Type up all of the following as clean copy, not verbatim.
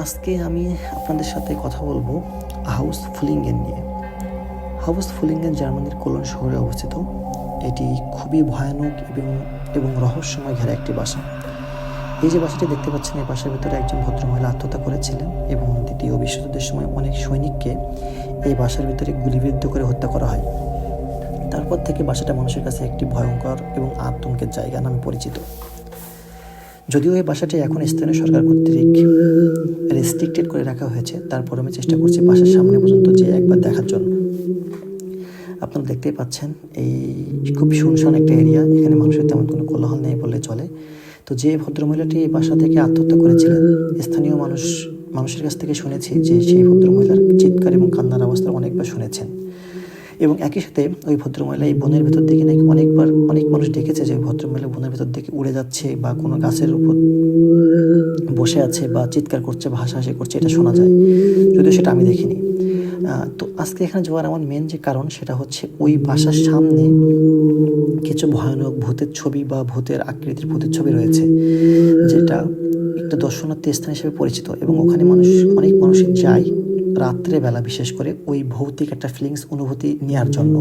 আজকে আমি আপনাদের সাথে কথা বলবো হাউস ফুলিঙ্গেন নিয়ে। হাউস ফুলিঙ্গেন জার্মানির কোলন শহরে অবস্থিত। এটি খুবই ভয়ানক এবং রহস্যময় ঘেরা একটি বাসা। এই যে বাসাটি দেখতে পাচ্ছেন, এই বাসার ভিতরে একজন ভদ্রমহিলা আত্মহত্যা করেছিলেন এবং দ্বিতীয় বিশ্বযুদ্ধের সময় অনেক সৈনিককে এই বাসার ভিতরে গুলিবিদ্ধ করে হত্যা করা হয়। তারপর থেকে বাসাটা মানুষের কাছে একটি ভয়ঙ্কর এবং আতঙ্কের জায়গা নামে পরিচিত। যদিও এই বাসাটি এখন স্থানীয় সরকার কর্তৃক রেস্ট্রিক্টেড করে রাখা হয়েছে, তারপর আমি চেষ্টা করছি বাসার সামনে পর্যন্ত যেয়ে একবার দেখার জন্য। আপনারা দেখতেই পাচ্ছেন এই খুব শুনশান একটা এরিয়া, এখানে মানুষের তেমন কোনো কোলাহল নেই বললে চলে। তো যে ভদ্রমহিলাটি এই বাসা থেকে আত্মহত্যা করেছিলেন, স্থানীয় মানুষের কাছ থেকে শুনেছি যে সেই ভদ্রমহিলার চিৎকার এবং কান্নার অবস্থা অনেকবার শুনেছেন। এবং একই সাথে ওই ভদ্রমহিলা এই বনের ভেতর দিকে নাকি অনেক মানুষ দেখেছে যে ভদ্রমহিলা বনের ভেতর দিকে উড়ে যাচ্ছে বা কোনো গাছের উপর বসে আছে বা চিৎকার করছে বা হাসাহাসি করছে, এটা শোনা যায়, যদিও সেটা আমি দেখিনি। তো আজকে এখানে যাওয়ার আমার মেন যে কারণ, সেটা হচ্ছে ওই বাসার সামনে কিছু ভয়ানক ভূতের ছবি বা ভূতের আকৃতির ভূতের ছবি রয়েছে, যেটা একটা দর্শনার্থী স্থান হিসেবে পরিচিত। এবং ওখানে অনেক মানুষই যায় রাত্রেবেলা, বিশেষ করে ওই ভৌতিক একটা ফিলিংস অনুভূতি নেওয়ার জন্য।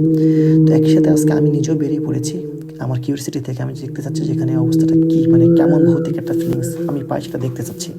তো একই সাথে আজকে আমি নিজেও বেরিয়ে পড়েছি আমার কিউরিসিটি থেকে। আমি দেখতে চাচ্ছি যেখানে অবস্থাটা কী, মানে কেমন ভৌতিক একটা ফিলিংস আমি পাই, সেটা দেখতে চাচ্ছি।